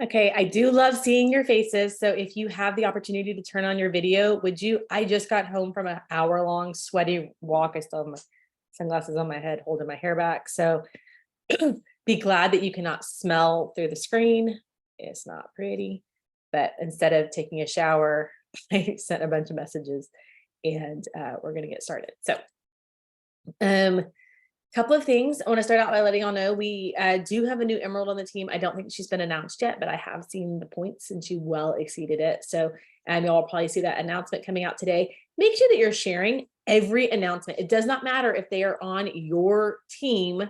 Okay, I do love seeing your faces. So if you have the opportunity to turn on your video, would you? I just got home from an hour-long sweaty walk. I still have my sunglasses on my head, holding my hair back. So be glad that you cannot smell through the screen. It's not pretty. But instead of taking a shower, I sent a bunch of messages and we're going to get started. So, um, couple of things. I want to start out by letting y'all know we do have a new Emerald on the team. I don't think she's been announced yet, but I have seen the points and she well exceeded it. So y'all will probably see that announcement coming out today. Make sure that you're sharing every announcement. It does not matter if they are on your team.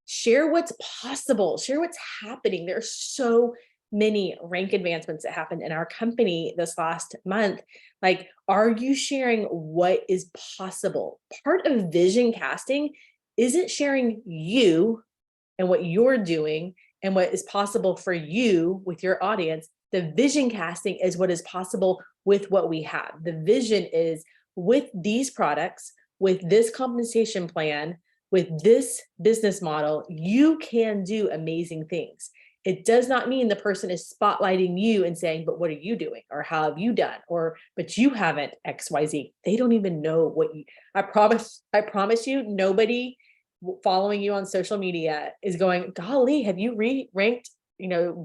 Share what's possible. Share what's happening. There are so many rank advancements that happened in our company this last month. Like, are you sharing what is possible? Part of vision casting isn't sharing you and what you're doing and what is possible for you with your audience. The vision casting is what is possible with what we have. The vision is with these products, with this compensation plan, with this business model, you can do amazing things. It does not mean the person is spotlighting you and saying, but what are you doing? Or how have you done? Or, but you haven't XYZ. They don't even know what you, I promise you, nobody following you on social media is going, golly, have you re-ranked,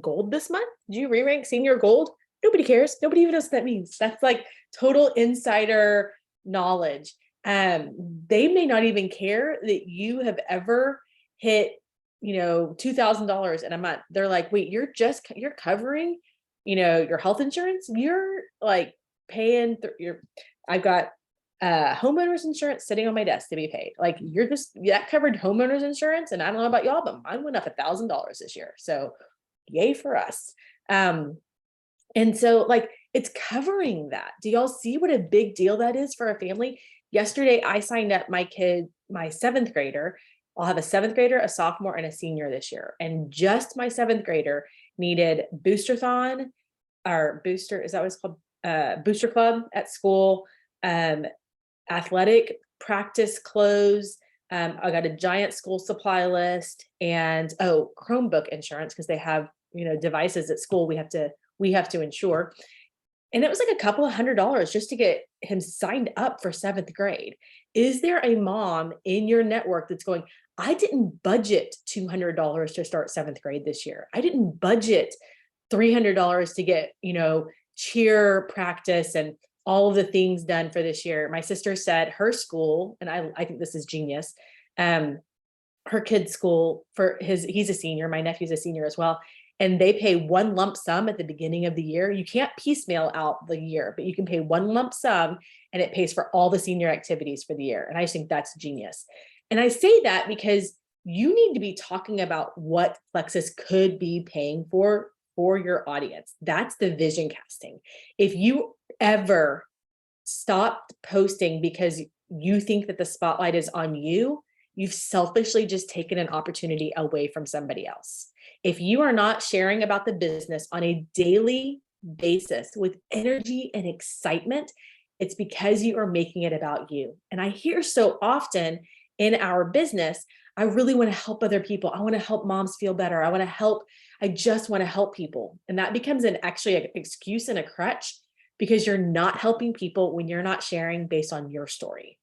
gold this month? Did you re-rank senior gold? Nobody cares. Nobody even knows what that means. That's like total insider knowledge. They may not even care that you have ever hit, $2,000 in a month. They're like, wait, you're covering, your health insurance. You're like paying I've got homeowners insurance sitting on my desk to be paid. Like, that covered homeowners insurance. And I don't know about y'all, but mine went up $1,000 this year. So yay for us. And so like, it's covering that. Do y'all see what a big deal that is for a family? Yesterday, I signed up my kid, my 7th grader. I'll have a 7th grader, a sophomore, and a senior this year. And just my 7th grader needed Boosterthon, or Booster, is that what it's called? Booster Club at school, athletic practice clothes. I got a giant school supply list and Chromebook insurance, because they have, devices at school we have to insure. And it was like a couple of $100 just to get him signed up for 7th grade. Is there a mom in your network that's going, I didn't budget $200 to start 7th grade this year. I didn't budget $300 to get, cheer practice and all of the things done for this year. My sister said her school, and I think this is genius. Her kid's school he's a senior. My nephew's a senior as well. And they pay one lump sum at the beginning of the year. You can't piecemeal out the year, but you can pay one lump sum and it pays for all the senior activities for the year. And I just think that's genius. And I say that because you need to be talking about what Plexus could be paying for your audience. That's the vision casting. If you ever stopped posting because you think that the spotlight is on you, you've selfishly just taken an opportunity away from somebody else. If you are not sharing about the business on a daily basis with energy and excitement, it's because you are making it about you. And I hear so often in our business, I really want to help other people. I want to help moms feel better. I just want to help people. And that becomes actually an excuse and a crutch, because you're not helping people when you're not sharing based on your story.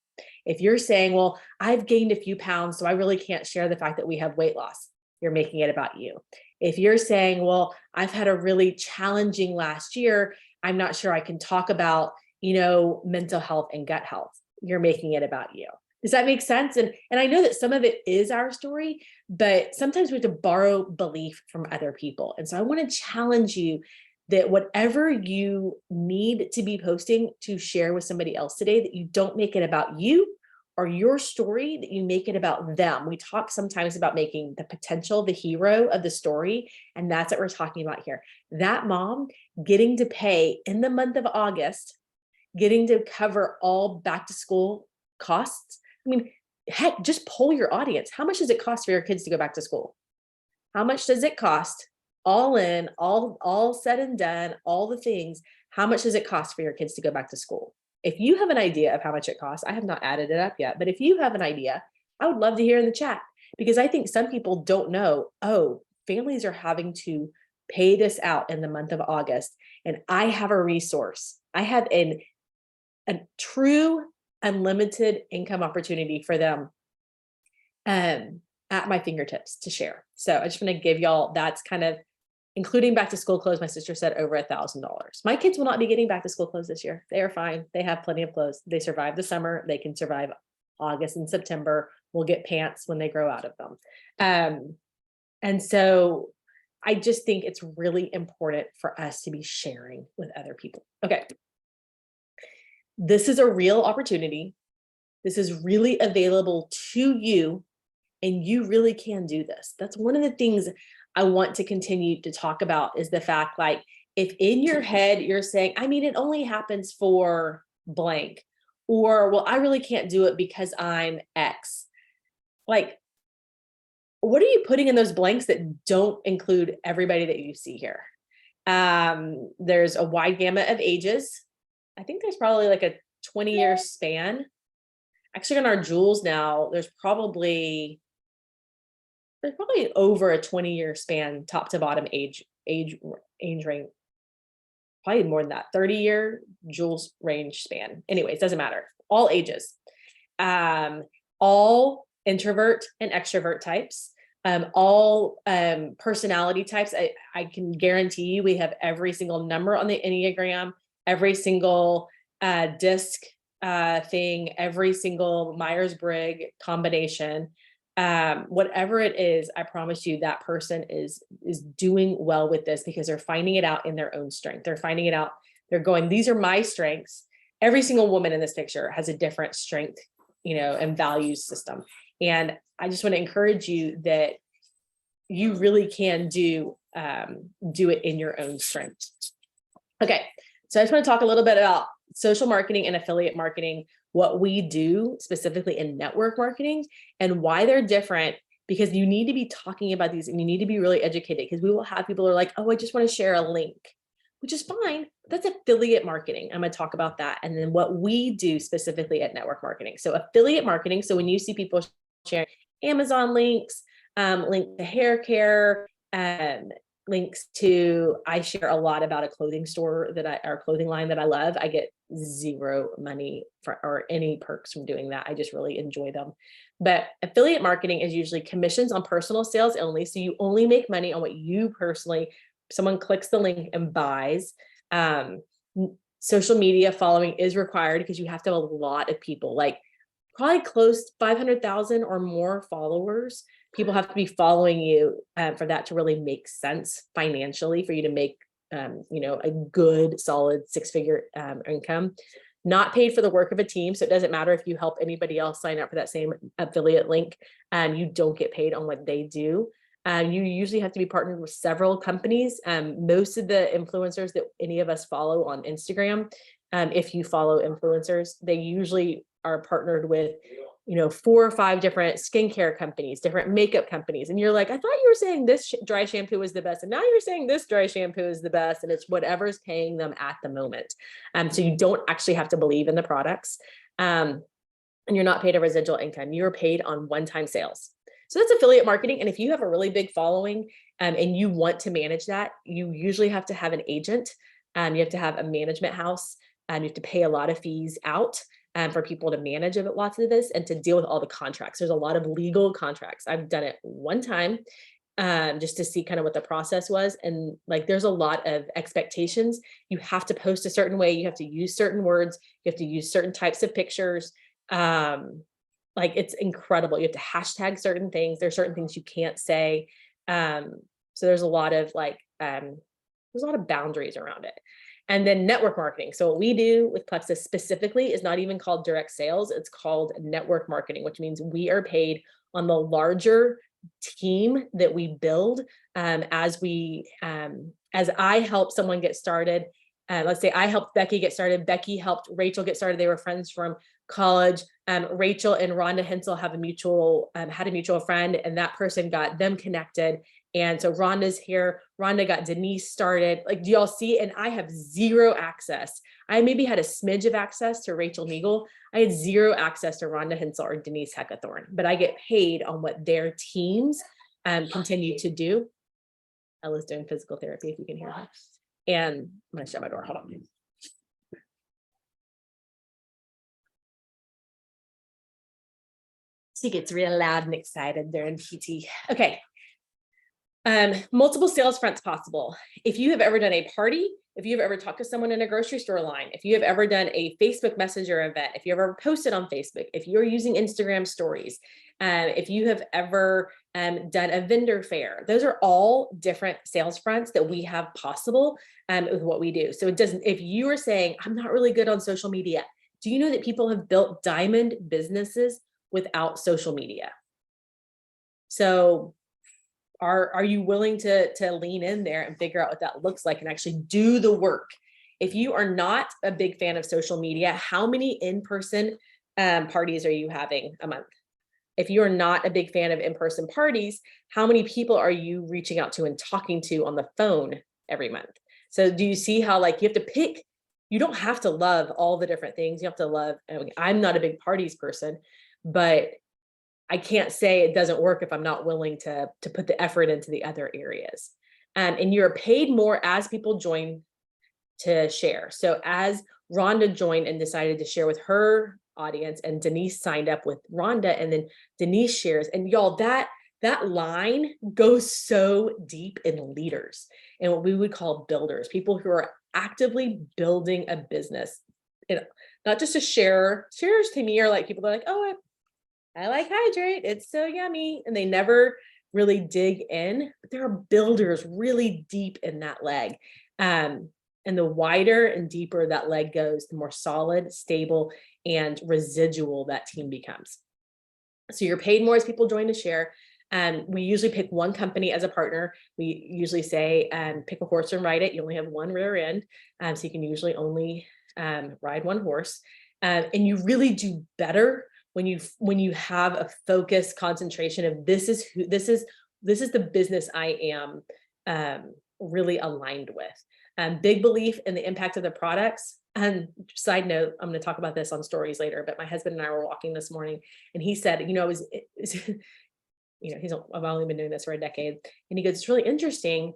If you're saying, well, I've gained a few pounds, so I really can't share the fact that we have weight loss, you're making it about you. If you're saying, well, I've had a really challenging last year, I'm not sure I can talk about, mental health and gut health, you're making it about you. Does that make sense? And I know that some of it is our story, but sometimes we have to borrow belief from other people. And so I want to challenge you that whatever you need to be posting to share with somebody else today, that you don't make it about you or your story, that you make it about them. We talk sometimes about making the potential the hero of the story, and that's what we're talking about here. That mom getting to pay in the month of August, getting to cover all back to school costs. I mean, heck, just poll your audience. How much does it cost for your kids to go back to school? How much does it cost? All in, all said and done, all the things. How much does it cost for your kids to go back to school? If you have an idea of how much it costs, I have not added it up yet, but if you have an idea, I would love to hear in the chat, because I think some people don't know, families are having to pay this out in the month of August. And I have a resource. I have a true unlimited income opportunity for them at my fingertips to share. So I just want to give y'all, that's kind of including back to school clothes. My sister said over $1,000. My kids will not be getting back to school clothes this year. They are fine. They have plenty of clothes. They survive the summer. They can survive August and September. We'll get pants when they grow out of them. And so I just think it's really important for us to be sharing with other people. Okay. This is a real opportunity. This is really available to you, and you really can do this. That's one of the things I want to continue to talk about, is the fact, like, if in your head you're saying, I mean, it only happens for blank, or, well, I really can't do it because I'm X. Like, what are you putting in those blanks that don't include everybody that you see here? There's a wide gamut of ages. I think there's probably like a 20-year span. Actually, on our jewels now, there's probably over a 20-year span, top to bottom age range. Probably more than that, 30-year jewels range span. Anyways, doesn't matter. All ages, all introvert and extrovert types, all personality types. I can guarantee you we have every single number on the Enneagram, every single disc thing, every single Myers-Briggs combination. Whatever it is, I promise you that person is doing well with this, because they're finding it out in their own strength. They're finding it out. They're going, these are my strengths. Every single woman in this picture has a different strength, and values system. And I just want to encourage you that you really can do it in your own strength. Okay. So I just want to talk a little bit about social marketing and affiliate marketing, what we do specifically in network marketing and why they're different, because you need to be talking about these and you need to be really educated, because we will have people who are like, oh, I just want to share a link, which is fine. That's affiliate marketing. I'm going to talk about that. And then what we do specifically at network marketing. So affiliate marketing. So when you see people sharing Amazon links, link to hair care, links to, I share a lot about a clothing store or clothing line that I love. I get zero money or any perks from doing that. I just really enjoy them. But affiliate marketing is usually commissions on personal sales only. So you only make money on what you personally, someone clicks the link and buys. Social media following is required, because you have to have a lot of people, like probably close to 500,000 or more followers. People have to be following you for that to really make sense financially, for you to make, a good, solid six-figure income. Not paid for the work of a team. So it doesn't matter if you help anybody else sign up for that same affiliate link, and you don't get paid on what they do. You usually have to be partnered with several companies. Most of the influencers that any of us follow on Instagram, if you follow influencers, they usually are partnered with 4 or 5 different skincare companies, different makeup companies. And you're like, I thought you were saying this dry shampoo was the best. And now you're saying this dry shampoo is the best. And it's whatever's paying them at the moment. So you don't actually have to believe in the products. And you're not paid a residual income. You're paid on one-time sales. So that's affiliate marketing. And if you have a really big following and you want to manage that, you usually have to have an agent. You have to have a management house. You have to pay a lot of fees out for people to manage lots of this and to deal with all the contracts. There's a lot of legal contracts. I've done it one time just to see kind of what the process was. And like, there's a lot of expectations. You have to post a certain way. You have to use certain words. You have to use certain types of pictures. Like, it's incredible. You have to hashtag certain things. There's certain things you can't say. So there's a lot of there's a lot of boundaries around it. And then network marketing. So what we do with Plexus specifically is not even called direct sales. It's called network marketing, which means we are paid on the larger team that we build. As I help someone get started, let's say I helped Becky get started. Becky helped Rachel get started. They were friends from college. Rachel and Rhonda Hensel have had a mutual friend, and that person got them connected. And so Rhonda's here. Rhonda got Denise started. Like, do y'all see? And I have zero access. I maybe had a smidge of access to Rachel Meagle. I had zero access to Rhonda Hensel or Denise Heckathorn, but I get paid on what their teams continue to do. Ella's doing physical therapy, if you can hear her. And I'm gonna shut my door. Hold on. She gets real loud and excited during PT. Okay. Multiple sales fronts possible. If you have ever done a party, if you've ever talked to someone in a grocery store line, if you have ever done a Facebook Messenger event, if you ever posted on Facebook, if you're using Instagram stories, if you have ever done a vendor fair, those are all different sales fronts that we have possible with what we do. So it doesn't, if you are saying, I'm not really good on social media, do you know that people have built diamond businesses without social media? So are you willing to lean in there and figure out what that looks like and actually do the work? If you are not a big fan of social media, how many in-person parties are you having a month? If you are not a big fan of in-person parties, how many people are you reaching out to and talking to on the phone every month? So do you see how like you have to pick, you don't have to love all the different things. You have to love, I'm not a big parties person, but I can't say it doesn't work if I'm not willing to put the effort into the other areas. And you're paid more as people join to share. So as Rhonda joined and decided to share with her audience, and Denise signed up with Rhonda, and then Denise shares, and y'all, that line goes so deep in leaders and what we would call builders, people who are actively building a business. Not just a sharer. Sharers to me are like people that are like, oh, I like Hydrate, it's so yummy. And they never really dig in, but there are builders really deep in that leg. And the wider and deeper that leg goes, the more solid, stable, and residual that team becomes. So you're paid more as people join to share. We usually pick one company as a partner. We usually say, pick a horse and ride it. You only have one rear end. So you can usually only ride one horse. And you really do better when you have a focused concentration of this is the business I am really aligned with. Big belief in the impact of the products. And side note, I'm going to talk about this on stories later, but my husband and I were walking this morning and he said, I've only been doing this for a decade. And he goes, it's really interesting.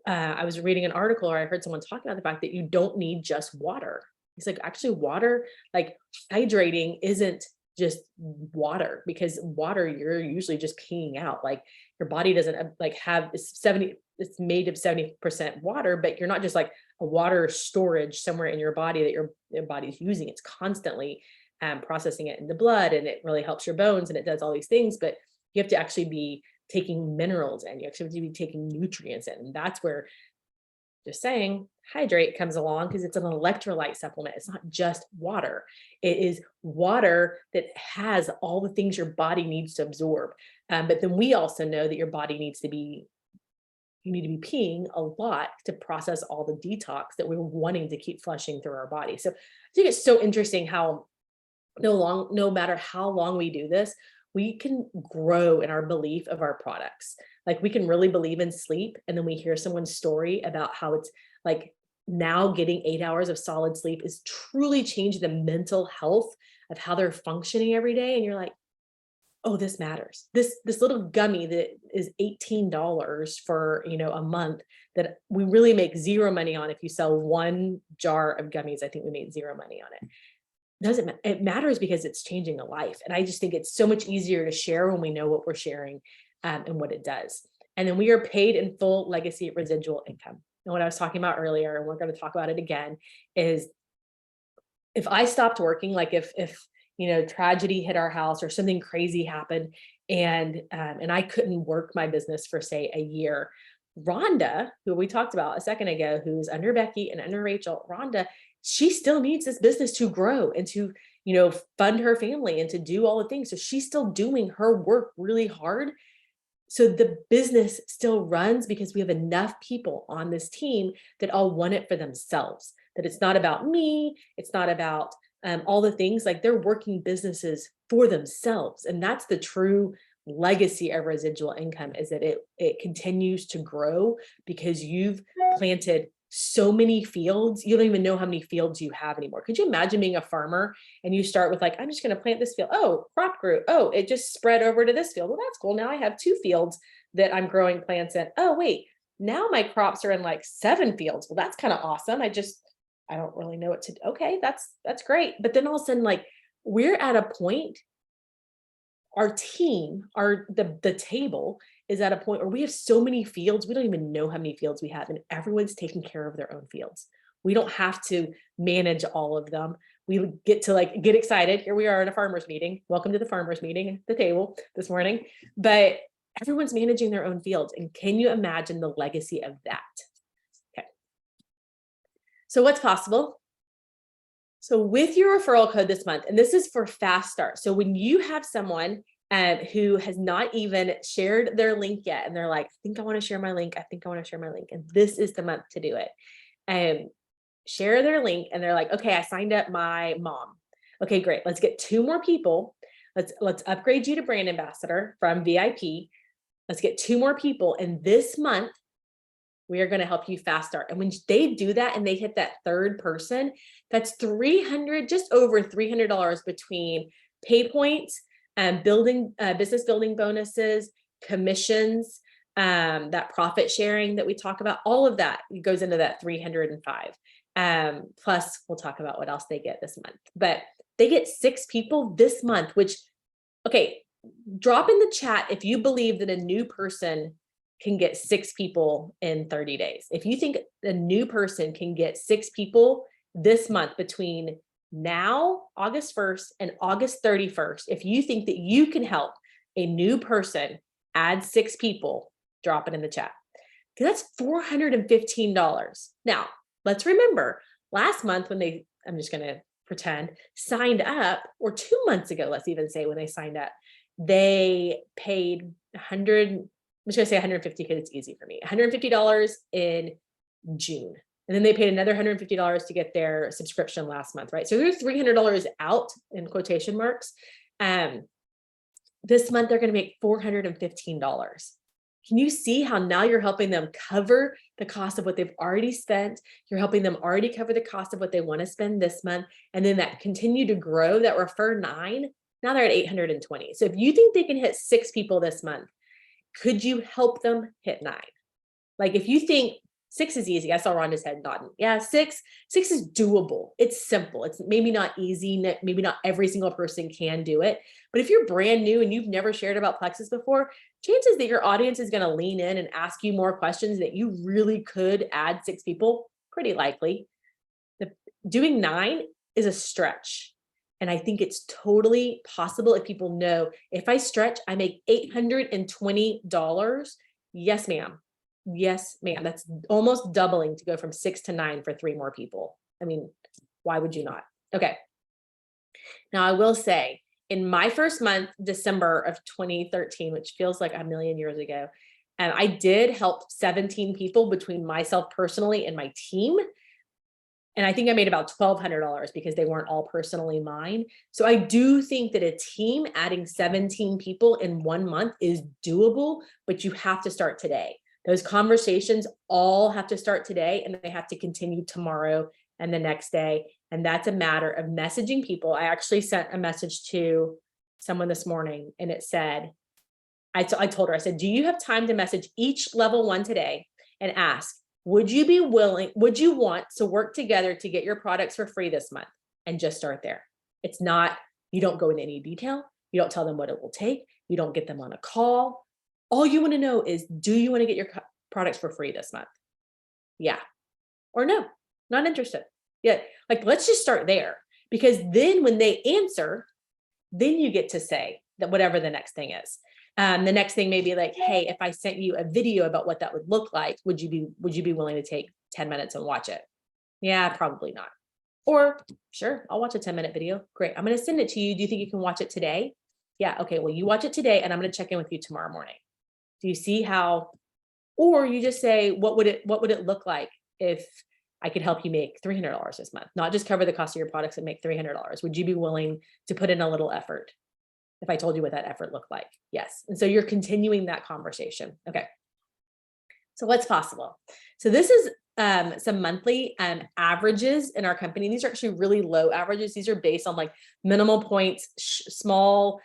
I was reading an article or I heard someone talking about the fact that you don't need just water. He's like, actually water, like hydrating isn't just water, because water you're usually just peeing out. Like your body doesn't like have it's made of 70% water, but you're not just like a water storage somewhere in your body that your body's using. It's constantly processing it in the blood, and it really helps your bones and it does all these things, but you have to actually be taking minerals in, you actually have to be taking nutrients in. And that's where, just saying, Hydrate comes along, because it's an electrolyte supplement. It's not just water. It is water that has all the things your body needs to absorb. But then we also know that your body needs to be, you need to be peeing a lot to process all the detox that we're wanting to keep flushing through our body. So I think it's so interesting how no matter how long we do this, we can grow in our belief of our products. Like we can really believe in sleep, and then we hear someone's story about how it's like now getting 8 hours of solid sleep is truly changing the mental health of how they're functioning every day. And you're like, oh, this matters. This little gummy that is $18 for, a month, that we really make zero money on. If you sell one jar of gummies, I think we made zero money on it. It matters because it's changing a life. And I just think it's so much easier to share when we know what we're sharing and what it does. And then we are paid in full legacy residual income. And what I was talking about earlier, and we're going to talk about it again, is if I stopped working, like if tragedy hit our house or something crazy happened, and I couldn't work my business for say a year, Rhonda, who we talked about a second ago, who's under Becky and under Rachel, Rhonda, she still needs this business to grow and to, fund her family and to do all the things. So she's still doing her work really hard. So the business still runs because we have enough people on this team that all want it for themselves, that it's not about me. It's not about all the things, like they're working businesses for themselves. And that's the true legacy of residual income, is that it continues to grow because you've planted so many fields. You don't even know how many fields you have anymore. Could you imagine being a farmer and you start with like, I'm just going to plant this field. Oh, crop grew. Oh, it just spread over to this field. Well, that's cool. Now I have 2 fields that I'm growing plants in. Oh, wait, Now my crops are in like 7 fields. Well, that's kind of awesome. I don't really know what to do. Okay, that's great. But then all of a sudden, like we're at a point, our team, the table is at a point where we have so many fields, we don't even know how many fields we have, and everyone's taking care of their own fields. We don't have to manage all of them. We get to like get excited. Here we are at a farmers meeting. Welcome to the farmers meeting at the table this morning. But everyone's managing their own fields. And can you imagine the legacy of that? Okay. So what's possible? So with your referral code this month, and this is for Fast Start. So when you have someone who has not even shared their link yet, and they're like, I think I want to share my link. I think I want to share my link. And this is the month to do it. Share their link. And they're like, okay, I signed up my mom. Okay, great. Let's get 2 more people. Let's upgrade you to brand ambassador from VIP. Let's get 2 more people. And this month, we are going to help you Fast Start. And when they do that and they hit that 3rd person, that's just over $300 between pay points and business building bonuses, commissions, that profit sharing that we talk about. All of that goes into that 305. Plus we'll talk about what else they get this month, but they get 6 people this month, which, okay, drop in the chat if you believe that a new person can get 6 people in 30 days. If you think a new person can get 6 people this month between now, August 1st and August 31st, if you think that you can help a new person add 6 people, drop it in the chat. Because that's $415. Now, let's remember last month when I'm just going to pretend, signed up, or 2 months ago, let's even say when they signed up, they paid I'm just gonna say 150 because it's easy for me. $150 in June. And then they paid another $150 to get their subscription last month, right? So there's $300 out in quotation marks. This month they're gonna make $415. Can you see how now you're helping them cover the cost of what they've already spent? You're helping them already cover the cost of what they want to spend this month. And then that continue to grow, that refer 9, now they're at 820. So if you think they can hit 6 people this month, could you help them hit 9? Like if you think 6 is easy, I saw Rhonda's head nodding. Yeah, 6 is doable. It's simple. It's maybe not easy. Maybe not every single person can do it. But if you're brand new and you've never shared about Plexus before, chances that your audience is going to lean in and ask you more questions that you really could add 6 people, pretty likely. Doing 9 is a stretch. And I think it's totally possible if people know, if I stretch, I make $820. Yes, ma'am. Yes, ma'am. That's almost doubling to go from 6 to 9 for 3 more people. I mean, why would you not? Okay. Now I will say in my first month, December of 2013, which feels like a million years ago, and I did help 17 people between myself personally and my team. And I think I made about $1,200 because they weren't all personally mine. So I do think that a team adding 17 people in 1 month is doable, but you have to start today. Those conversations all have to start today, and they have to continue tomorrow and the next day. And that's a matter of messaging people. I actually sent a message to someone this morning, and it said, I told her, I said, do you have time to message each level 1 today and ask, would you want to work together to get your products for free this month? And just start there. It's not, you don't go into any detail. You don't tell them what it will take. You don't get them on a call. All you want to know is, do you want to get your products for free this month? Yeah. Or no, not interested. Yeah. Like, let's just start there, because then when they answer, then you get to say that whatever the next thing is. The next thing may be like, hey, if I sent you a video about what that would look like, would you be willing to take 10 minutes and watch it? Yeah, probably not. Or sure, I'll watch a 10-minute video. Great. I'm going to send it to you. Do you think you can watch it today? Yeah. Okay. Well, you watch it today and I'm going to check in with you tomorrow morning. Do you see how, or you just say, what would it look like if I could help you make $300 this month, not just cover the cost of your products and make $300. Would you be willing to put in a little effort? If I told you what that effort looked like? Yes. And so you're continuing that conversation. Okay. So what's possible? So this is some monthly averages in our company. These are actually really low averages. These are based on like minimal points, small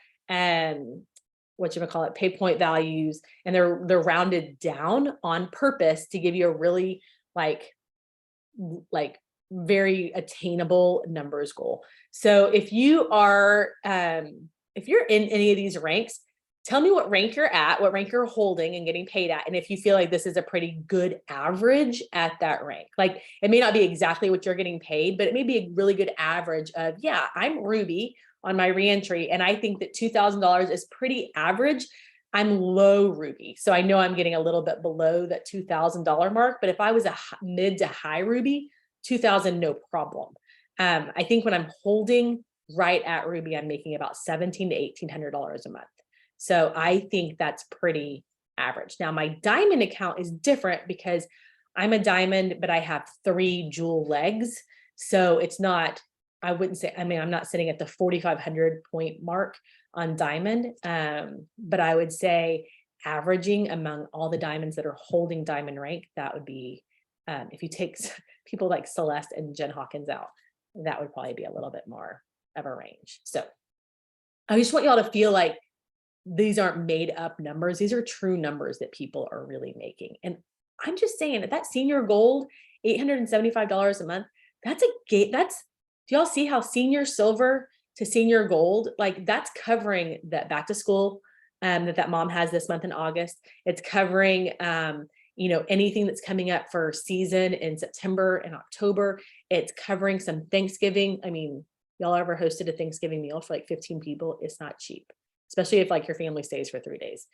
whatchamacallit, pay point values, and they're rounded down on purpose to give you a really like very attainable numbers goal. So if you are, if you're in any of these ranks, tell me what rank you're at, what rank you're holding and getting paid at. And if you feel like this is a pretty good average at that rank, like it may not be exactly what you're getting paid, but it may be a really good average of, yeah, I'm Ruby on my reentry, and I think that $2,000 is pretty average. I'm low Ruby. So I know I'm getting a little bit below that $2,000 mark, but if I was a mid to high Ruby, 2,000, no problem. I think when I'm holding right at Ruby, I'm making about $1,700 to $1,800 a month. So I think that's pretty average. Now my diamond account is different because I'm a diamond, but I have 3 jewel legs. So it's not, I wouldn't say, I mean, I'm not sitting at the 4,500 point mark on diamond, but I would say averaging among all the diamonds that are holding diamond rank, that would be, if you take people like Celeste and Jen Hawkins out, that would probably be a little bit more of a range. So I just want y'all to feel like these aren't made up numbers. These are true numbers that people are really making. And I'm just saying that senior gold, $875 a month, that's a gate. That's, do y'all see how senior silver to senior gold, like that's covering that back to school that mom has this month in August. It's covering, you know, anything that's coming up for season in September and October. It's covering some Thanksgiving. I mean, y'all ever hosted a Thanksgiving meal for like 15 people? It's not cheap, especially if like your family stays for 3 days.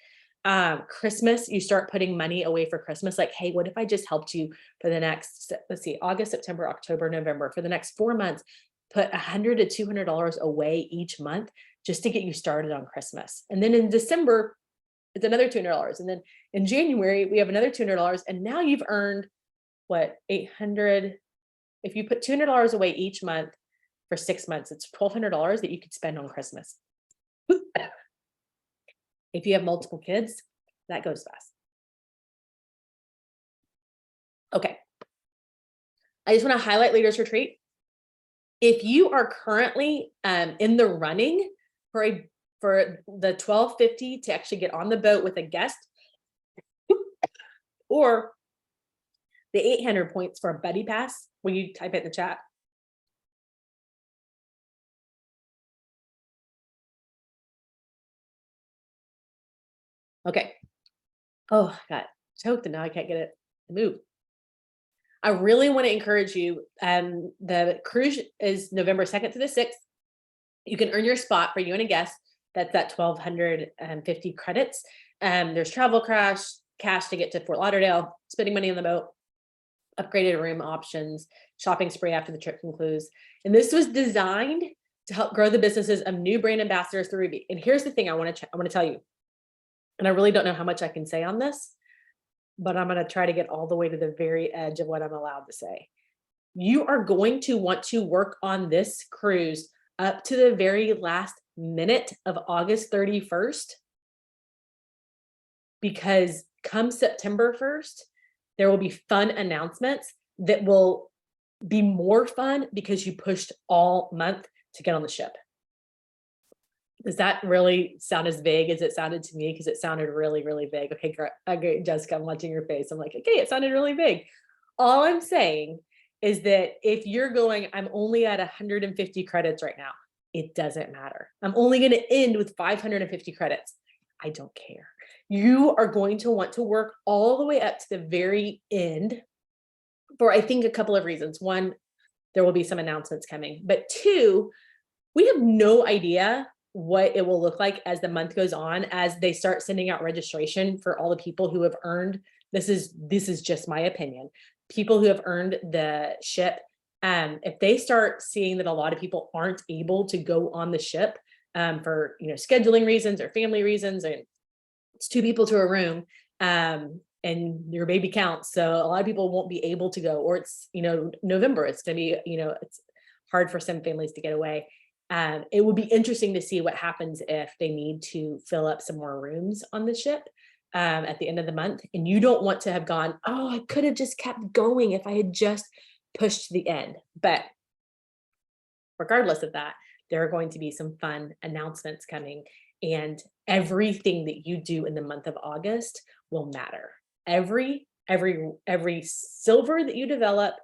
Christmas, you start putting money away for Christmas. Like, hey, what if I just helped you for the next, let's see, August, September, October, November, for the next 4 months, put $100 to $200 away each month just to get you started on Christmas. And then in December, it's another $200. And then in January, we have another $200. And now you've earned what, 800, if you put $200 away each month for 6 months, it's $1,200 that you could spend on Christmas. If you have multiple kids, that goes fast. Okay. I just want to highlight Leaders Retreat. If you are currently in the running for the $1,250 to actually get on the boat with a guest, or the 800 points for a buddy pass, will you type it in the chat? Okay. Oh, I got choked and now I can't get it to move. I really want to encourage you. The cruise is November 2nd to the 6th. You can earn your spot for you and a guest. That's at 1,250 credits. There's travel cash to get to Fort Lauderdale, spending money on the boat, upgraded room options, shopping spree after the trip concludes. And this was designed to help grow the businesses of new brand ambassadors through Ruby. And here's the thing I want to tell you, and I really don't know how much I can say on this, but I'm going to try to get all the way to the very edge of what I'm allowed to say. You are going to want to work on this cruise up to the very last minute of August 31st, because come September 1st, there will be fun announcements that will be more fun because you pushed all month to get on the ship. Does that really sound as vague as it sounded to me? Because it sounded really, really vague. Okay, great, Jessica, I'm watching your face. I'm like, okay, it sounded really vague. All I'm saying is that if you're going, I'm only at 150 credits right now, it doesn't matter. I'm only going to end with 550 credits. I don't care. You are going to want to work all the way up to the very end for, I think, a couple of reasons. One, there will be some announcements coming, but 2, we have no idea what it will look like as the month goes on, as they start sending out registration for all the people who have earned, this is just my opinion, people who have earned the ship. If they start seeing that a lot of people aren't able to go on the ship for, you know, scheduling reasons or family reasons, and it's 2 people to a room, and your baby counts, so a lot of people won't be able to go, or it's, you know, November, it's gonna be, you know, it's hard for some families to get away. It would be interesting to see what happens if they need to fill up some more rooms on the ship at the end of the month. And you don't want to have gone, oh, I could have just kept going if I had just pushed to the end. But regardless of that, there are going to be some fun announcements coming. And everything that you do in the month of August will matter. Every silver that you develop,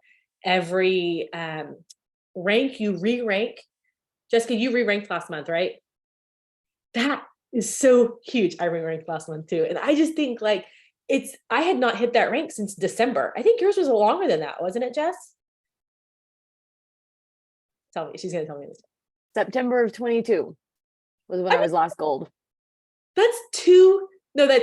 every rank you re-rank. Jessica, you re-ranked last month, right? That is so huge. I re-ranked last month too. And I just think like I had not hit that rank since December. I think yours was longer than that, wasn't it, Jess? Tell me, she's gonna tell me this. September of 22 was when I was last gold. That's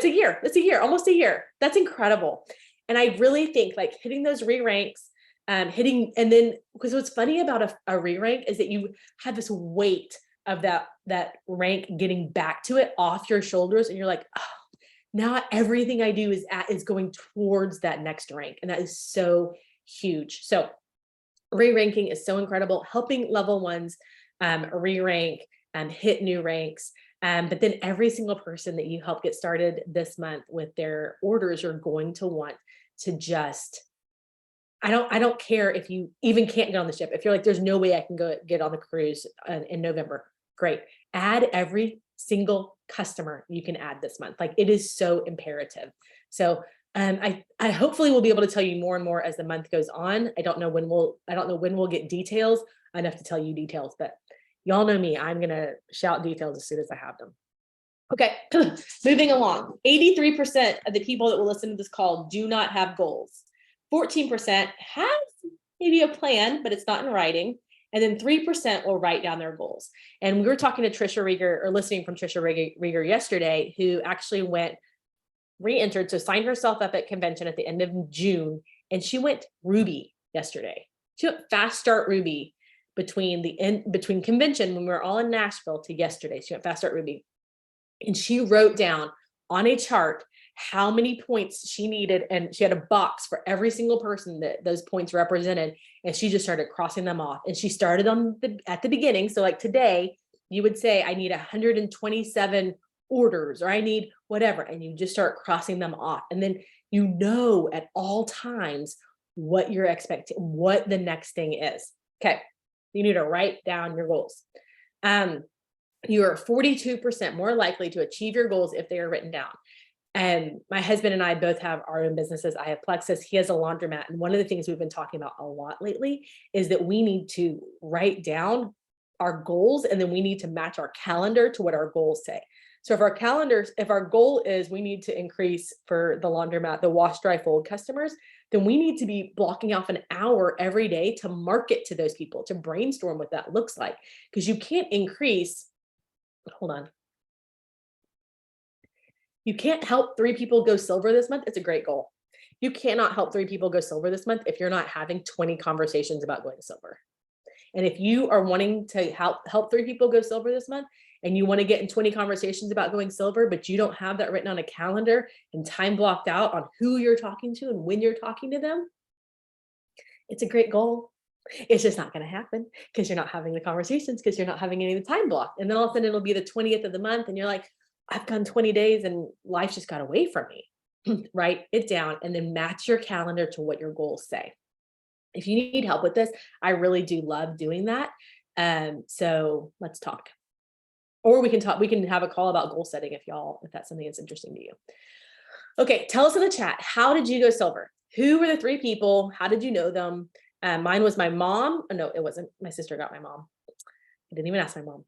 a year. That's a year, almost a year. That's incredible. And I really think like hitting those re-ranks, and then, because what's funny about a re-rank is that you have this weight of that rank getting back to it off your shoulders. And you're like, oh, now everything I do is going towards that next rank. And that is so huge. So re-ranking is so incredible, helping level ones re-rank and hit new ranks. But then every single person that you help get started this month with their orders, you're going to want to just, I don't care if you even can't get on the ship. If you're like, there's no way I can go get on the cruise in November, great. Add every single customer you can add this month. Like it is so imperative. So I hopefully will be able to tell you more and more as the month goes on. I don't know when we'll get details enough to tell you details, but y'all know me, I'm gonna shout details as soon as I have them. Okay, moving along. 83% of the people that will listen to this call do not have goals. 14% have maybe a plan, but it's not in writing. And then 3% will write down their goals. And we were talking to Trisha Rieger, or listening from Trisha Rieger yesterday, who actually re-entered, so signed herself up at convention at the end of June, and she went Ruby yesterday. She went fast start Ruby between convention when we were all in Nashville to yesterday. She went fast start Ruby. And she wrote down on a chart how many points she needed, and she had a box for every single person that those points represented, and she just started crossing them off. And she started at the beginning. So like today, you would say, I need 127 orders, or I need whatever, and you just start crossing them off. And then you know at all times what you're expecting, what the next thing is. Okay, you need to write down your goals. You are 42% more likely to achieve your goals if they are written down. And my husband and I both have our own businesses. I have Plexus, he has a laundromat. And one of the things we've been talking about a lot lately is that we need to write down our goals, and then we need to match our calendar to what our goals say. So if our goal is we need to increase for the laundromat, the wash, dry, fold customers, then we need to be blocking off an hour every day to market to those people, to brainstorm what that looks like. Because you can't increase, hold on. You can't help 3 people go silver this month. It's a great goal. You cannot help 3 people go silver this month if you're not having 20 conversations about going silver. And if you are wanting to help 3 people go silver this month, and you want to get in 20 conversations about going silver, but you don't have that written on a calendar and time blocked out on who you're talking to and when you're talking to them, it's a great goal. It's just not going to happen because you're not having the conversations, because you're not having any of the time blocked. And then all of a sudden it'll be the 20th of the month and you're like, I've gone 20 days and life just got away from me. Write it down and then match your calendar to what your goals say. If you need help with this, I really do love doing that. So let's talk. Or we can have a call about goal setting if that's something that's interesting to you. Okay, tell us in the chat, how did you go silver? Who were the 3 people? How did you know them? Mine was my mom. Oh, no, it wasn't. My sister got my mom. I didn't even ask my mom.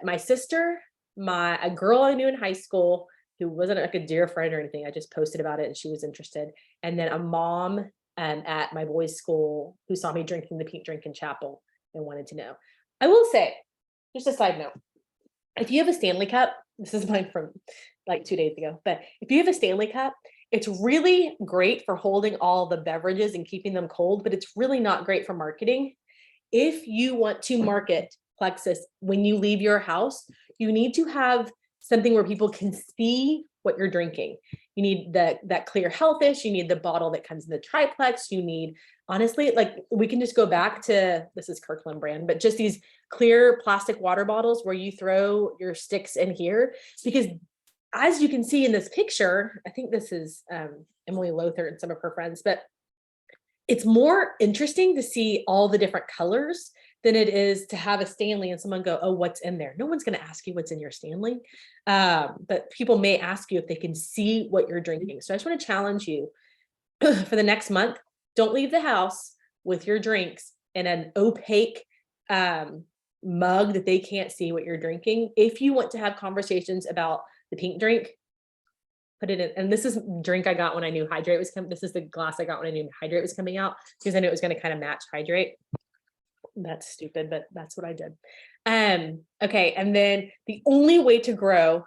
My sister, a girl I knew in high school who wasn't like a dear friend or anything. I just posted about it and she was interested. And then a mom at my boys' school who saw me drinking the pink drink in chapel and wanted to know. I will say, just a side note, if you have a Stanley Cup, this is mine from like 2 days ago, but if you have a Stanley Cup, it's really great for holding all the beverages and keeping them cold, but it's really not great for marketing. If you want to market Plexus when you leave your house, you need to have something where people can see what you're drinking. You need that clear healthish, you need the bottle that comes in the triplex, you need, honestly, like we can just go back to, this is Kirkland brand, but just these clear plastic water bottles where you throw your sticks in here, because as you can see in this picture, I think this is Emily Lothar and some of her friends, but it's more interesting to see all the different colors than it is to have a Stanley and someone go, oh, what's in there? No one's going to ask you what's in your Stanley. But people may ask you if they can see what you're drinking. So I just want to challenge you for the next month. Don't leave the house with your drinks in an opaque mug that they can't see what you're drinking. If you want to have conversations about the pink drink, put it in. And this is drink I got when I knew Hydrate was coming. This is the glass I got when I knew Hydrate was coming out, because I knew it was going to kind of match Hydrate. That's stupid, but that's what I did. Okay. And then the only way to grow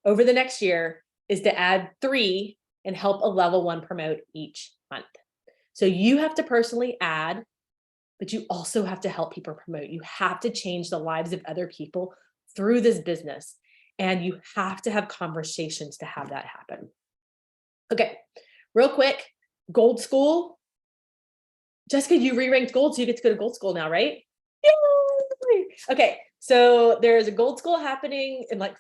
over the next year is to add 3 and help a level 1 promote each month. So you have to personally add, but you also have to help people promote. You have to change the lives of other people through this business. And you have to have conversations to have that happen. Okay, real quick, Gold School. Jessica, you re-ranked gold, so you get to go to Gold School now, right? Yay! Okay, so there's a Gold School happening in like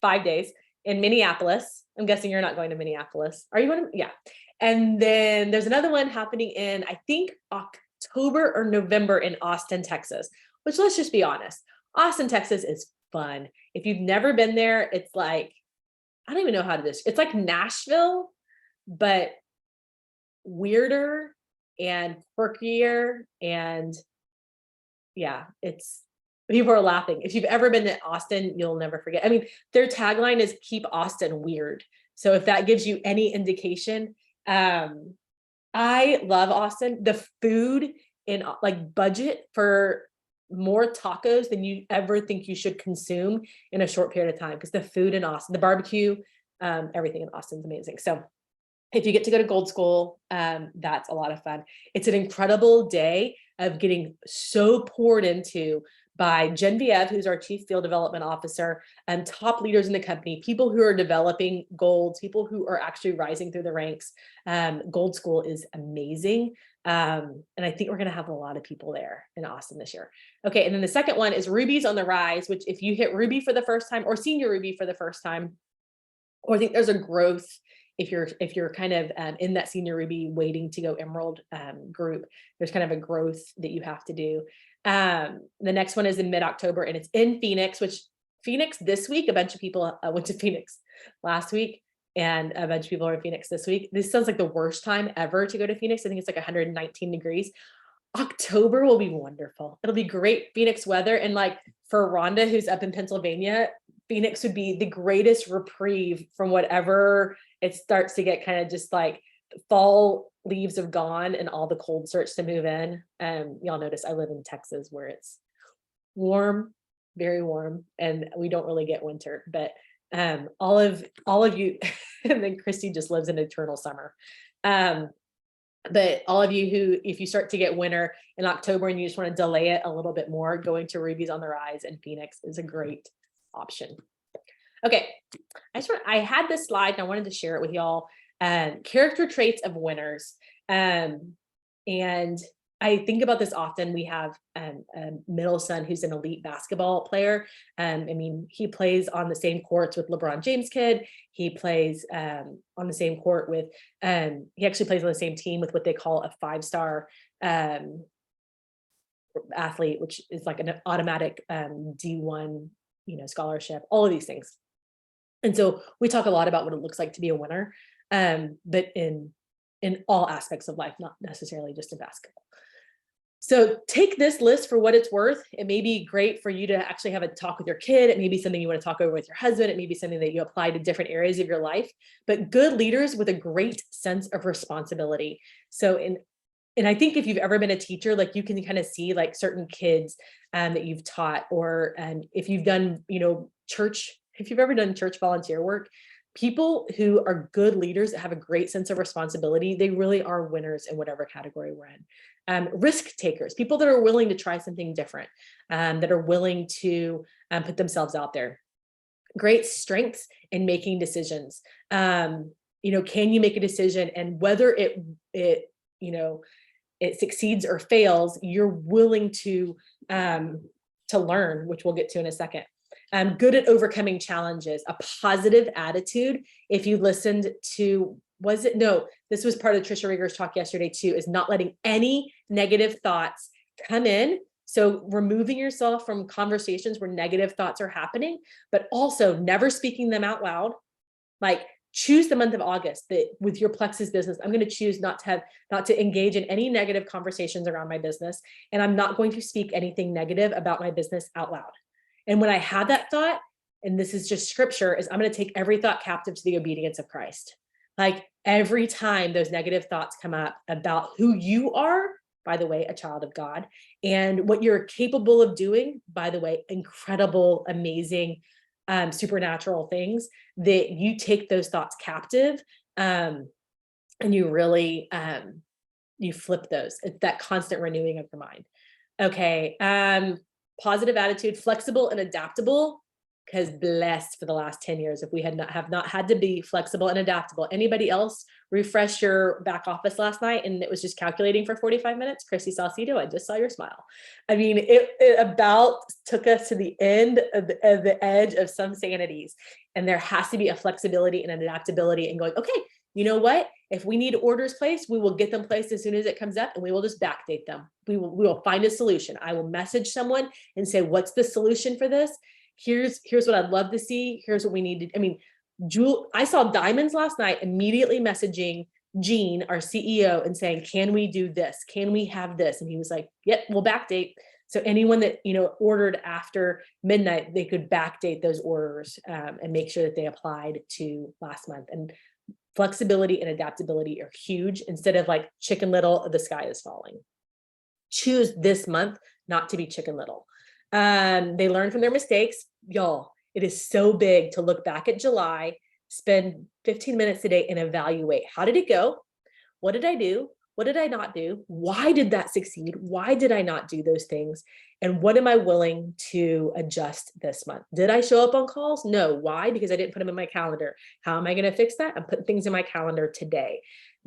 5 days in Minneapolis. I'm guessing you're not going to Minneapolis. Are you going to? Yeah. And then there's another one happening in, I think, October or November in Austin, Texas, which, let's just be honest, Austin, Texas is fun. If you've never been there, it's like, I don't even know how to describe. It's like Nashville, but weirder and quirkier. And yeah, it's, people are laughing. If you've ever been to Austin, you'll never forget. I mean, their tagline is keep Austin weird. So if that gives you any indication, I love Austin. The food in like budget for more tacos than you ever think you should consume in a short period of time, because the food in Austin, the barbecue, everything in Austin is amazing. So if you get to go to Gold School, that's a lot of fun. It's an incredible day of getting so poured into by Genevieve, who's our Chief Field Development Officer, and top leaders in the company, people who are developing golds, people who are actually rising through the ranks. Gold School is amazing. And I think we're going to have a lot of people there in Austin this year. Okay, and then the second one is Ruby's on the Rise, which if you hit Ruby for the first time or Senior Ruby for the first time, or I think there's a growth if you're kind of in that Senior Ruby waiting to go Emerald group, there's kind of a growth that you have to do. The next one is in mid-October, and it's in Phoenix, which Phoenix this week, a bunch of people went to Phoenix last week, and a bunch of people are in Phoenix this week. This sounds like the worst time ever to go to Phoenix. I think it's like 119 degrees. October will be wonderful. It'll be great Phoenix weather. And like for Rhonda, who's up in Pennsylvania, Phoenix would be the greatest reprieve from whatever it starts to get kind of just like fall leaves have gone and all the cold starts to move in. Y'all notice I live in Texas where it's warm, very warm, and we don't really get winter, but all of you, and then Christy just lives in eternal summer. But all of you who, if you start to get winter in October and you just want to delay it a little bit more, going to Ruby's on the Rise in Phoenix is a great option. Okay, I had this slide and I wanted to share it with y'all. Character traits of winners. And I think about this often. We have a middle son who's an elite basketball player. I mean, he plays on the same courts with LeBron James kid. He plays on the same court with, he actually plays on the same team with what they call a 5-star athlete, which is like an automatic D1, scholarship, all of these things. And so we talk a lot about what it looks like to be a winner, but in all aspects of life, not necessarily just in basketball. So take this list for what it's worth. It may be great for you to actually have a talk with your kid. It may be something you want to talk over with your husband. It may be something that you apply to different areas of your life, but good leaders with a great sense of responsibility. So and I think if you've ever been a teacher, like you can kind of see like certain kids that you've taught, or if you've done, if you've ever done church volunteer work, people who are good leaders that have a great sense of responsibility, they really are winners in whatever category we're in. Risk takers, people that are willing to try something different, that are willing to put themselves out there. Great strengths in making decisions. Can you make a decision, and whether it succeeds or fails, you're willing to learn, which we'll get to in a second. Good at overcoming challenges, a positive attitude. If you listened to, this was part of Trisha Rigger's talk yesterday too, is not letting any negative thoughts come in So removing yourself from conversations where negative thoughts are happening, but also never speaking them out loud. Like, choose the month of August that with your Plexus business, I'm going to choose not to engage in any negative conversations around my business. And I'm not going to speak anything negative about my business out loud. And when I have that thought, and this is just scripture, is I'm going to take every thought captive to the obedience of Christ. Like, every time those negative thoughts come up about who you are, by the way, a child of God, and what you're capable of doing, by the way, incredible, amazing, supernatural things, that you take those thoughts captive, and you really, you flip those. It's that constant renewing of your mind. Okay. Positive attitude, flexible and adaptable, because blessed for the last 10 years, if we have not had to be flexible and adaptable. Anybody else refresh your back office last night and it was just calculating for 45 minutes? Chrissy Saucedo, I just saw your smile. I mean, it about took us to the end of the edge of some sanities. And there has to be a flexibility and an adaptability and going, okay, you know what? If we need orders placed, we will get them placed as soon as it comes up, and we will just backdate them. We will find a solution. I will message someone and say, what's the solution for this? Here's what I'd love to see. Here's what we need to, I mean, I saw Diamonds last night immediately messaging Gene, our CEO, and saying, can we do this? Can we have this? And he was like, yep, we'll backdate. So anyone that, ordered after midnight, they could backdate those orders, and make sure that they applied to last month. And flexibility and adaptability are huge. Instead of like Chicken Little, the sky is falling. Choose this month not to be Chicken Little. They learn from their mistakes. Y'all, it is so big to look back at July, spend 15 minutes a day and evaluate, how did it go? What did I do? What did I not do? Why did that succeed? Why did I not do those things? And what am I willing to adjust this month? Did I show up on calls? No. Why? Because I didn't put them in my calendar. How am I going to fix that? I'm putting things in my calendar today.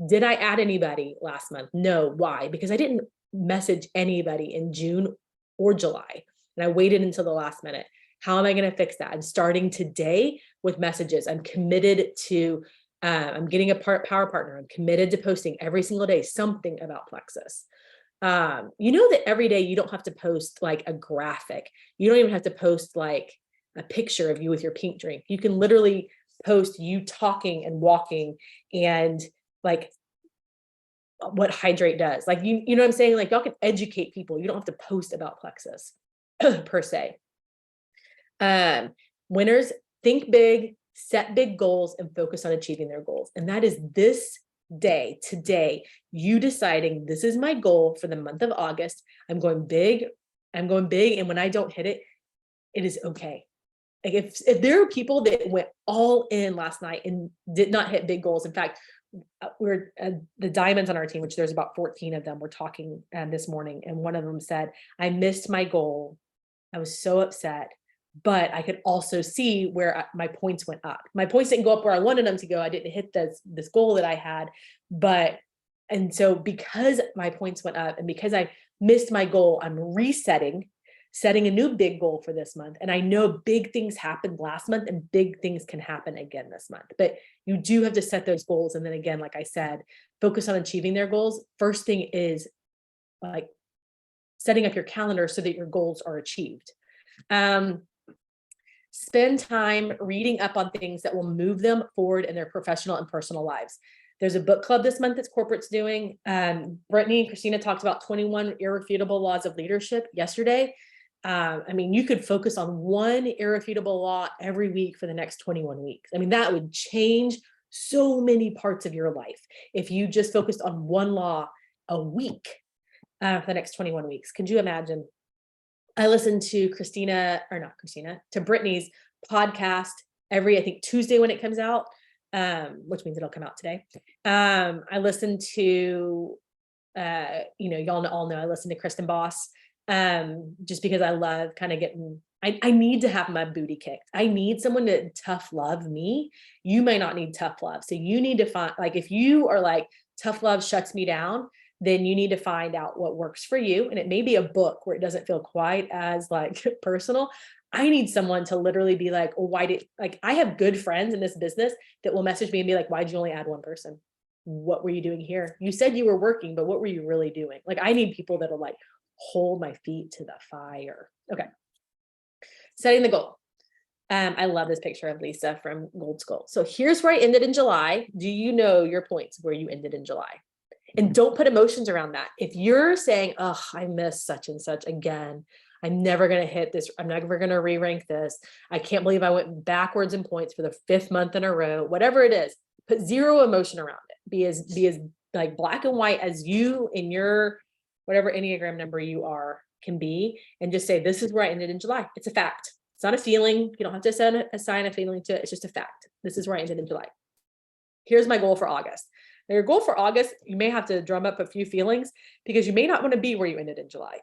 Did I add anybody last month? No. Why? Because I didn't message anybody in June or July. And I waited until the last minute. How am I going to fix that? I'm starting today with messages. I'm committed to, I'm getting a power partner. I'm committed to posting every single day something about Plexus. That every day you don't have to post like a graphic. You don't even have to post like a picture of you with your pink drink. You can literally post you talking and walking and like what Hydrate does. Like, you know what I'm saying? Like, y'all can educate people. You don't have to post about Plexus per se. Winners think big, set big goals, and focus on achieving their goals. And that is this day, today, you deciding this is my goal for the month of August. I'm going big. And when I don't hit it, it is okay. Like, if there are people that went all in last night and did not hit big goals. In fact, we're the Diamonds on our team, which there's about 14 of them, were talking this morning. And one of them said, I missed my goal. I was so upset, but I could also see where my points went up. My points didn't go up where I wanted them to go. I didn't hit this goal that I had, and so because my points went up and because I missed my goal, I'm setting a new big goal for this month. And I know big things happened last month and big things can happen again this month, but you do have to set those goals. And then again, like I said, focus on achieving their goals. First thing is like setting up your calendar so that your goals are achieved. Spend time reading up on things that will move them forward in their professional and personal lives. There's a book club this month that's corporate's doing. Brittany and Christina talked about 21 irrefutable laws of leadership yesterday. You could focus on one irrefutable law every week for the next 21 weeks. That would change so many parts of your life if you just focused on one law a week for the next 21 weeks. Could you imagine? I listened to Brittany's podcast every, I think, Tuesday when it comes out, which means it'll come out today. I listened to, y'all all know I listen to Kristen Boss, just because I love kind of getting, I need to have my booty kicked. I need someone to tough love me. You may not need tough love. So you need to find, like, if you are like, tough love shuts me down, then you need to find out what works for you. And it may be a book where it doesn't feel quite as like personal. I need someone to literally be like, oh, I have good friends in this business that will message me and be like, why'd you only add one person? What were you doing here? You said you were working, but what were you really doing? Like, I need people that are like, hold my feet to the fire. Okay. Setting the goal. I love this picture of Lisa from Gold Skull. So here's where I ended in July. Do you know your points where you ended in July? And don't put emotions around that. If you're saying, oh, I missed such and such again, I'm never going to hit this. I'm never going to re-rank this. I can't believe I went backwards in points for the 5th month in a row, whatever it is, put zero emotion around it. Be as like black and white as you in your, whatever Enneagram number you are can be. And just say, this is where I ended in July. It's a fact. It's not a feeling. You don't have to assign a feeling to it. It's just a fact. This is where I ended in July. Here's my goal for August. Now, your goal for August, you may have to drum up a few feelings because you may not want to be where you ended in July.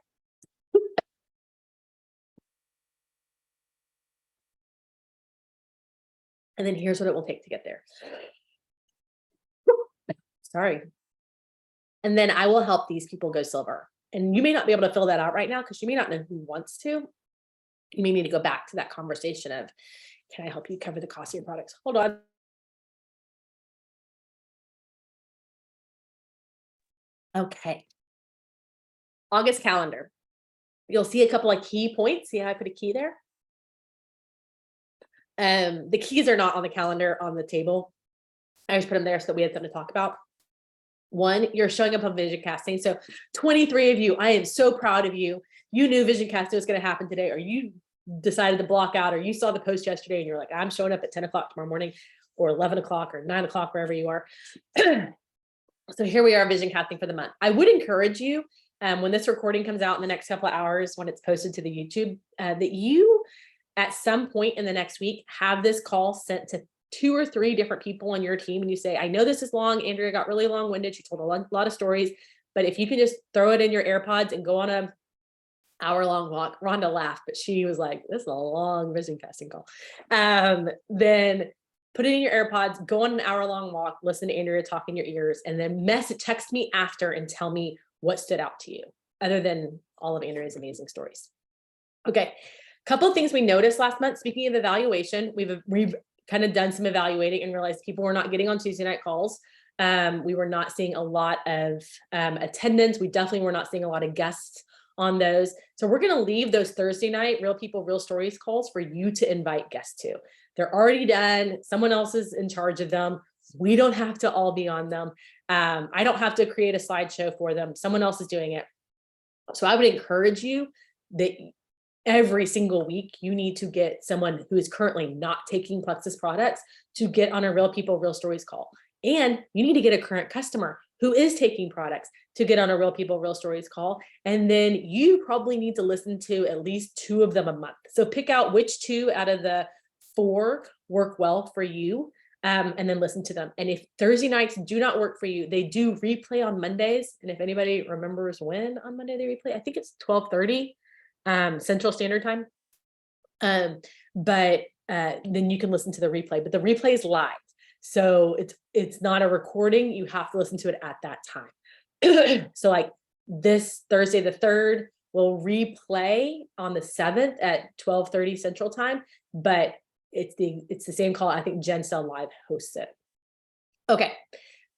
And then here's what it will take to get there. Sorry. And then I will help these people go silver. And you may not be able to fill that out right now because you may not know who wants to. You may need to go back to that conversation of, can I help you cover the cost of your products? Hold on. Okay. August calendar. You'll see a couple of key points. See how I put a key there? The keys are not on the calendar on the table. I just put them there so that we had something to talk about. One, you're showing up on vision casting. So 23 of you, I am so proud of you. You knew vision casting was going to happen today, or you decided to block out, or you saw the post yesterday and you're like, I'm showing up at 10 o'clock tomorrow morning, or 11 o'clock or 9 o'clock, wherever you are. So here we are, vision casting for the month. I would encourage you, when this recording comes out in the next couple of hours, when it's posted to the YouTube, that you at some point in the next week have this call sent to 2 or 3 different people on your team. And you say, I know this is long. Andrea got really long-winded. She told a lot of stories, but if you can just throw it in your AirPods and go on a hour-long walk. Rhonda laughed, but she was like, this is a long vision casting call. Then put it in your AirPods, go on an hour-long walk, listen to Andrea talk in your ears, and then text me after and tell me what stood out to you, other than all of Andrea's amazing stories. Okay, couple of things we noticed last month. Speaking of evaluation, we've kind of done some evaluating and realized people were not getting on Tuesday night calls. We were not seeing a lot of attendance. We definitely were not seeing a lot of guests on those. So we're going to leave those Thursday night Real People, Real Stories calls for you to invite guests to. They're already done. Someone else is in charge of them. We don't have to all be on them. I don't have to create a slideshow for them. Someone else is doing it. So I would encourage you that every single week, you need to get someone who is currently not taking Plexus products to get on a Real People, Real Stories call. And you need to get a current customer who is taking products to get on a Real People, Real Stories call. And then you probably need to listen to at least 2 of them a month. So pick out which 2 out of the 4 work well for you, and then listen to them. And if Thursday nights do not work for you, they do replay on Mondays. And if anybody remembers when on Monday they replay, I think it's 12:30 Central Standard Time. But then you can listen to the replay, but the replay is live. So it's not a recording. You have to listen to it at that time. So like this Thursday, the 3rd, will replay on the 7th at 12:30 Central Time, but it's the same call. I think Jen Cell Live hosts it. Okay.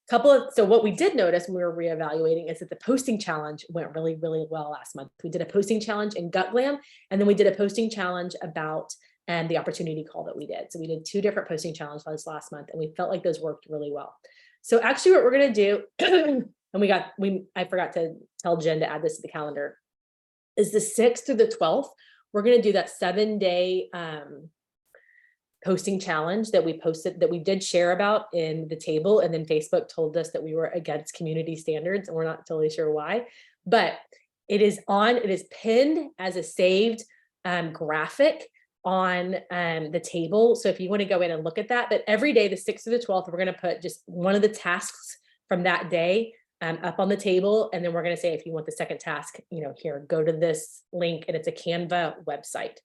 So what we did notice when we were reevaluating is that the posting challenge went really, really well last month. We did a posting challenge in Gut Glam, and then we did a posting challenge about the opportunity call that we did. So we did 2 different posting challenges last month, and we felt like those worked really well. So actually what we're going to do, and I forgot to tell Jen to add this to the calendar, is the 6th through the 12th, we're going to do that 7-day posting challenge that we posted, that we did share about in the table. And then Facebook told us that we were against community standards, and we're not totally sure why, but it is pinned as a saved graphic on the table. So if you want to go in and look at that, but every day, the 6th to the 12th, we're going to put just one of the tasks from that day up on the table. And then we're going to say, if you want the second task, here, go to this link, and it's a Canva website.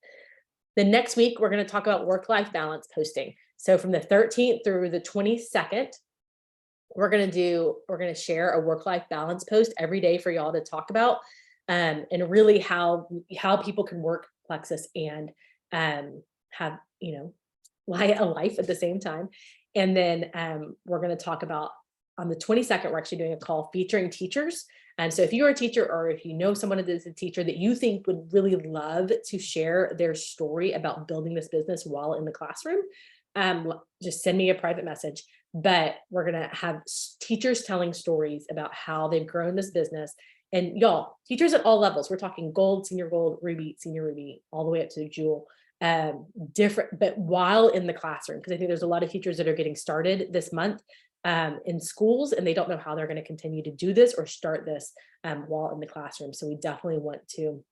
The next week, we're going to talk about work-life balance posting. So from the 13th through the 22nd, we're going to share a work-life balance post every day for y'all to talk about, and really how people can work Plexus and have, a life at the same time. And then we're going to talk about, on the 22nd, we're actually doing a call featuring teachers And so if you're a teacher, or if you know someone that is a teacher that you think would really love to share their story about building this business while in the classroom, just send me a private message. But we're going to have teachers telling stories about how they've grown this business. And y'all, teachers at all levels, we're talking gold, senior gold, ruby, senior ruby, all the way up to jewel, different, but while in the classroom, because I think there's a lot of teachers that are getting started this month in schools, and they don't know how they're going to continue to do this or start this while in the classroom. So we definitely want to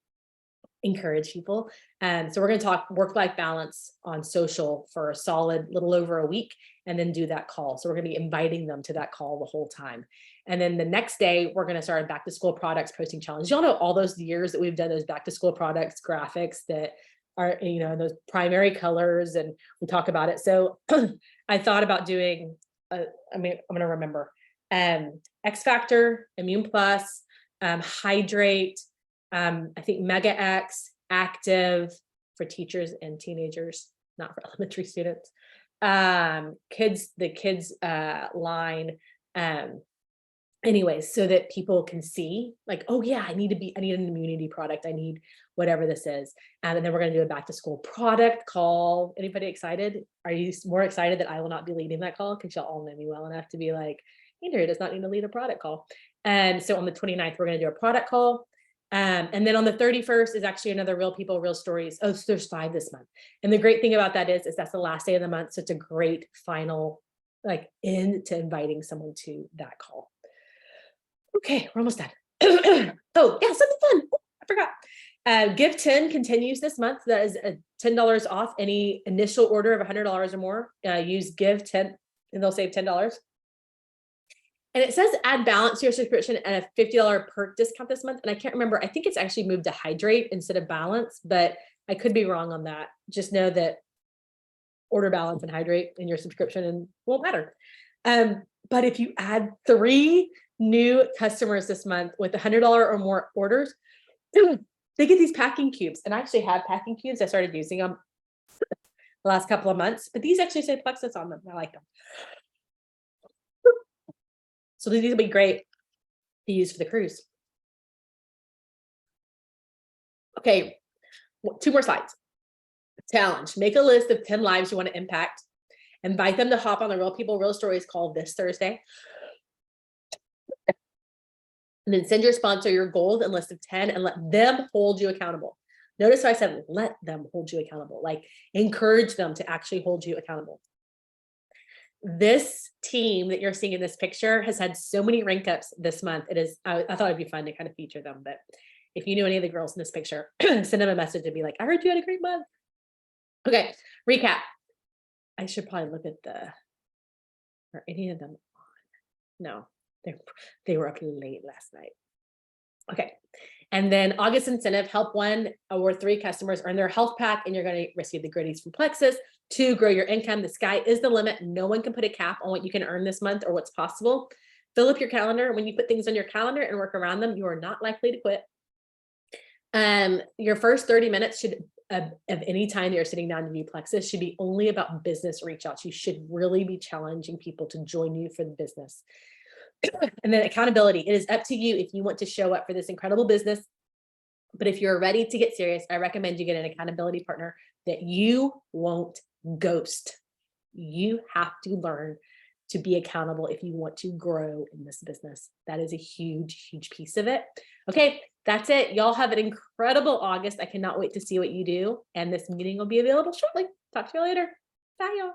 encourage people. So we're going to talk work-life balance on social for a solid little over a week, and then do that call. So we're going to be inviting them to that call the whole time. And then the next day, we're going to start a back to school products posting challenge. Y'all know all those years that we've done those back to school products graphics that are, those primary colors, and we talk about it. So I thought about doing, I'm going to remember, X Factor, Immune Plus, Hydrate, I think Mega X, Active for teachers and teenagers, not for elementary students. The kids line. Anyways, so that people can see, like, oh yeah, I need an immunity product. I need whatever this is. And then we're going to do a back to school product call. Anybody excited? Are you more excited that I will not be leading that call? Because y'all all know me well enough to be like, Andrea does not need to lead a product call. And so on the 29th, we're going to do a product call. And then on the 31st is actually another real people, real stories. Oh, so there's 5 this month. And the great thing about that is that's the last day of the month. So it's a great final, like, end to inviting someone to that call. Okay, we're almost done. Oh, yeah, something fun. Oh, I forgot. Give 10 continues this month. That is $10 off any initial order of $100 or more. Use Give 10 and they'll save $10. And it says add balance to your subscription and a $50 perk discount this month. And I can't remember, I think it's actually moved to Hydrate instead of Balance, but I could be wrong on that. Just know that order Balance and Hydrate in your subscription and won't matter. But if you add 3 new customers this month with $100 or more orders, they get these packing cubes. And I actually have packing cubes. I started using them the last couple of months, but these actually say Plexus on them. I like them. So these will be great to use for the cruise. Okay, 2 more slides. Challenge. Make a list of 10 lives you want to impact. Invite them to hop on the Real People, Real Stories call this Thursday. And then send your sponsor your goals and list of 10 and let them hold you accountable. Notice how I said, let them hold you accountable, like encourage them to actually hold you accountable. This team that you're seeing in this picture has had so many rank ups this month. It is, I thought it'd be fun to kind of feature them, but if you knew any of the girls in this picture, send them a message and be like, I heard you had a great month. Okay, recap. I should probably look at are any of them on? No. They were up late last night. Okay. And then August incentive, help 1 or 3 customers earn their health pack, and you're going to receive the goodies from Plexus. 2, grow your income. The sky is the limit. No one can put a cap on what you can earn this month or what's possible. Fill up your calendar. When you put things on your calendar and work around them, you are not likely to quit. Your first 30 minutes should of any time that you're sitting down to do Plexus should be only about business reach outs. You should really be challenging people to join you for the business. And then accountability. It is up to you if you want to show up for this incredible business. But if you're ready to get serious, I recommend you get an accountability partner that you won't ghost. You have to learn to be accountable if you want to grow in this business. That is a huge, huge piece of it. Okay, that's it. Y'all have an incredible August. I cannot wait to see what you do. And this meeting will be available shortly. Talk to you later. Bye, y'all.